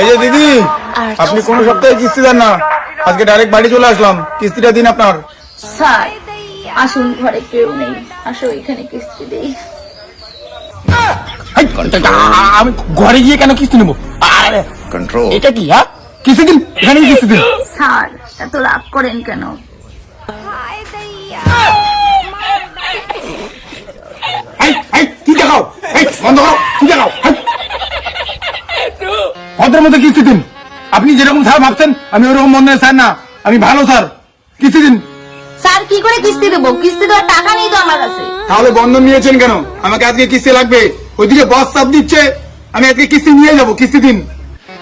এই যে দিদি, আপনি কোন সপ্তাহে কিস্তি দেন না, আজকে ডাইরেক্ট বাড়ি চলে আসলাম, কিস্তিটা দিন আপনার। স্যার আসুন, ঘরে কেউ নেই, আসো এখানে কিস্তি দেই। আমি ঘরে গিয়ে কেন কিস্তি নেবো? এটা কি? হ্যাঁ, কিস্তি দিন, এখানে কিস্তি দিন। স্যার এত রাগ করেন কেন? কি দেখাও? বন্ধ করো, কি দেখাও? ভদ্রের মধ্যে কিস্তি দিন। আপনি যেরকম স্যার ভাবছেন আমি ওরকম মনে স্যার না, আমি ভালো স্যার। কিস্তি দিন। স্যার কি করে কিস্তি দেবো? কিস্তি দেওয়ার টাকা নেই তো আমার কাছে। তাহলে বন্ধন নিয়েছেন কেন? আমাকে আজকে কিস্তি লাগবে, ওইদিকে বস চাপ দিচ্ছে, আমি আজকে কিস্তি নিয়ে যাবো, কিস্তি দিন।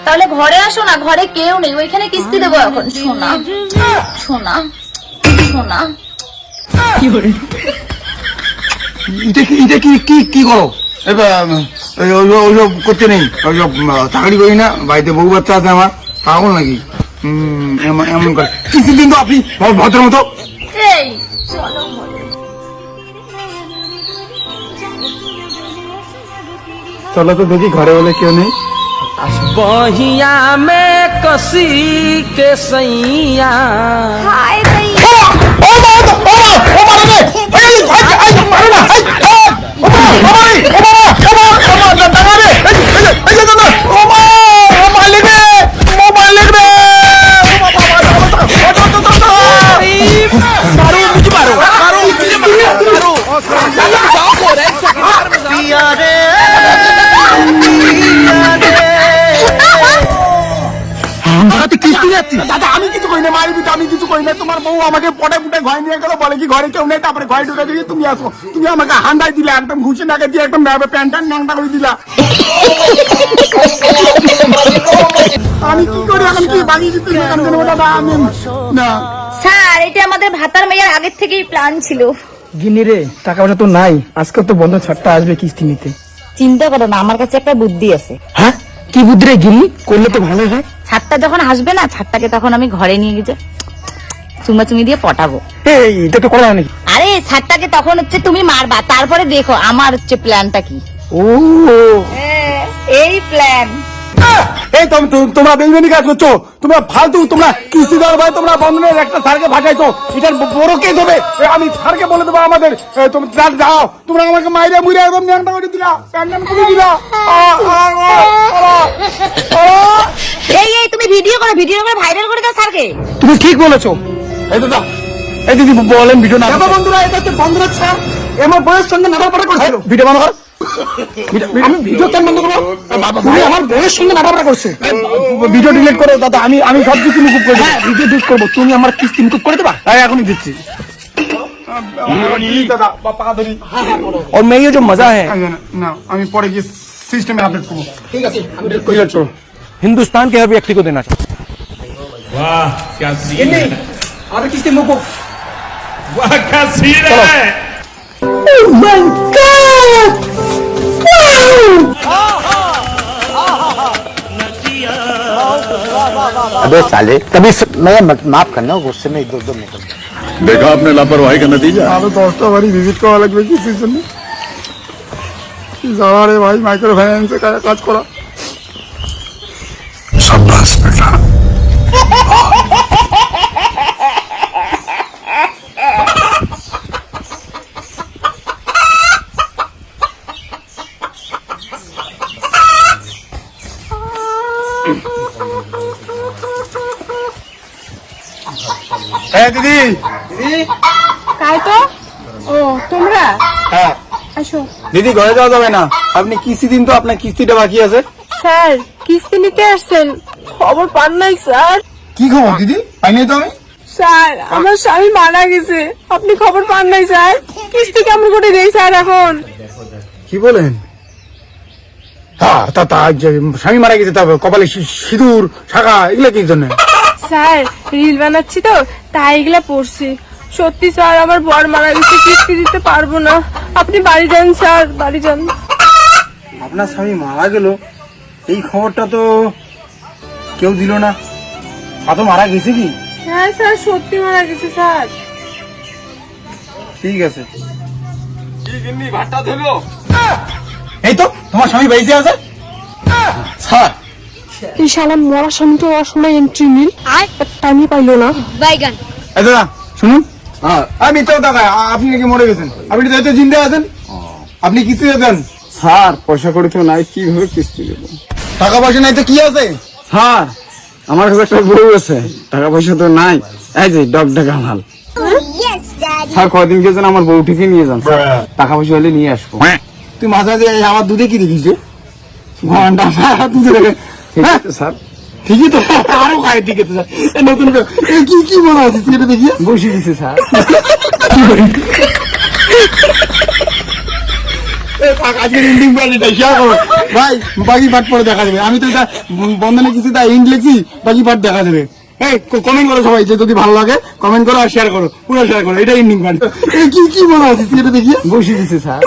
তাহলে ঘরে আসো না, ঘরে কেউ নেই, ওইখানে কিস্তি দেবো এখন। শোনা শোনা শোনা, এটা কি করো? ওইসব করতে নেই, ওইসব চাকরি করি না, বাড়িতে বউ বাচ্চা আছে আমার, পাগল নাকি? এমন করে কিস্তি দিন তো আপনি ভদ্র মতো। এই চলো ঘরে। চলো তো দেখি ঘরে বলে কেউ নেই। बहिया में कसी के सैया হায় দইয়া। দাদা আমি কিছু করি না, মারবি তো, আমি কিছু করি না। তোমার বউ আমাকে পটে পুটে ঘরে নিয়ে গেল, বলে কি ঘরে কেউ নেই, তারপরে ঘরে ঢুকে দিয়ে তুমি আসো, তুমি আমাকে হান্ডাই দিলে, একদম ঘুষি নাকে দিয়ে একদম প্যান্ট ন্যাংটা করে দিলা। আমি কি করি এখন? কি বাগিয়ে দিতে দাদা? আমি না স্যার এটা আমাদের ভাতার মেয়ের আগের থেকেই প্ল্যান ছিল। গিনি রে, টাকা পয়সা তো নাই, আজকে তো বন্ধ ছাড়টা আসবে কিস্তি নিতে। চিন্তা করো না, আমার কাছে একটা বুদ্ধি আছে। হ্যাঁ, কি বুদ্ধি রে গিনি? করলে তো ভালো হয়। ছাদটা যখন আসবে না, ছাদটাকে তখন আমি ঘরে নিয়ে গিয়ে চুমাচুমি দিয়ে পটাবো। এই এটা তো করা হয় নাকি? আরে ছাদটাকে তখন তুমি মারবা, তারপরে দেখো আমার প্ল্যানটা কি। ও এই প্ল্যান। এই তোমরা বেইমানি কাজ করছো, তোমরা ফালতু, তোমরা কিস্তি দেওয়ার ভাই, তোমরা বন্ধনের একটা স্যারকে ভাগাইছো, এটার বড় কেস হবে। আমি স্যারকে বলে দেবো আমাদের, তোমরা যাও, তোমরা আমাকে মাইরে মুইরে একদম ন্যাংটা করে দিলা, প্যান্ডান করে দিলা। এই তুমি ভিডিও করে ভাইরাল করে দাও স্যারকে। তুমি ঠিক বলেছো। এই দাদা, এই দিদি বলেন ভিডিও না। বন্ধুরা, এটা হচ্ছে বন্ধুরা স্যার, আমার বয়স সঙ্গে নাটাপাটা করছিল। ভিডিও বন্ধ কর। আমি ভিডিও কেন বন্ধ করবো? তুমি আমার বউয়ের সঙ্গে নাটাপাটা করছো। ভিডিও ডিলিট করো দাদা, আমি সবকিছু মুকুব করে দেবো। ভিডিও ডিলিট করবো, তুমি আমার কিস্তি মুকুব করে দেবা? হ্যাঁ, এখনই দিচ্ছি দাদা। और मैं ये जो मजा है, না, আমি পরে গিয়ে সিস্টেমে আপডেট করবো। ঠিক আছে, हिंदुस्तान के हर व्यक्ति को देना चाहिए। वाह क्या सीन है, আমাদের কিস্তি মুকুব। वाह क्या सीन है। अबे साले कभी मैं माफ करना, गुस्से में इधर उधर निकल। देखा आपने लापरवाही का नतीजा। আরো 10টা বাড়ি ভিজিট করা লাগবে কিস্তির জন্য। যাওয়া রে ভাই, মাইক্রো ফাইন্যান্সে কাজ করা। शाबाश बेटा। হ্যাঁ দিদি। তাই তো। ও তোমরা হ্যাঁ আসো। দিদি, ঘরে যাওয়া যাবে না, আপনি কিস্তি দিন তো, আপনার কিস্তিটা বাকি আছে। স্যার কিস্তি নিতে আসছেন, খবর পান নাই স্যার? কি খবর দিদি? পাইনি তো আমি। স্যার আমার স্বামী মারা গেছে, আপনি খবর পান নাই স্যার? কিস্তি কেমন করে দেই স্যার এখন? কি বলেন? হ্যাঁ, তা স্বামী মারা গেছে, তারপর কপালে সিঁদুর শাখা এগুলো কি জন্য? স্যার রিল বানাচ্ছি তো, তাই এগুলা পড়ছি। সত্যি স্যার আমার বর মারা গেছে, কিস্তি দিতে পারবো না, আপনি বাড়ি যান স্যার, বাড়ি যান। আপনার স্বামী মারা গেল, এই খবরটা তো কেউ দিল না। তো মারা গেছে কি? হ্যাঁ স্যার সত্যি মারা গেছে স্যার। ঠিক আছে। এই তো তোমার স্বামী বেঁচে আছে। স্যার এই শালা মরা স্বামী তো অসময় এন্ট্রি নিল টাইমই পাইলো না। এই দাদা শুনুন, আমি তো টাকা আপনি নাকি মরে গেছেন, আপনি তো জিন্দা আছেন, আপনি কিস্তি দেন? স্যার পয়সা করে তো নাই, কিভাবে কিস্তি দেবো? টাকা পয়সা নাই তো কি আছে? স্যার আমার কাছে একটা বউ আছে, টাকা পয়সা তো নাই। এই যে ডগডগা মাল। স্যার কয়দিন গেছেন আমার বউটিকে নিয়ে যান, স্যার টাকা পয়সা হলে নিয়ে আসবো। তুই মাঝে মাঝে আমার দুধে কি দেখিস রে? ঘন্টা দুধে রেখে ঠিক আছে স্যার, ঠিকই তো, আরো খায় ঠিক আছে স্যার। এই নতুন কি কি মনে আছে সেটা দেখি। বসে দিছে স্যার। আজকের এন্ডিং পার্টিটা শেয়ার করো ভাই, বাকি পার্ট পরে দেখা যাবে। আমি তো এটা বন্ধনে কিছু তা ইন্ড লিখছি, বাকি পার্ট দেখা যাবে। এই কমেন্ট করো সবাই, যে যদি ভালো লাগে কমেন্ট করো আর শেয়ার করো, পুরো শেয়ার করো। এটা এন্ডিং পার্ট। কি কি মনে আছে সেটা দেখি। বসে দিছে স্যার।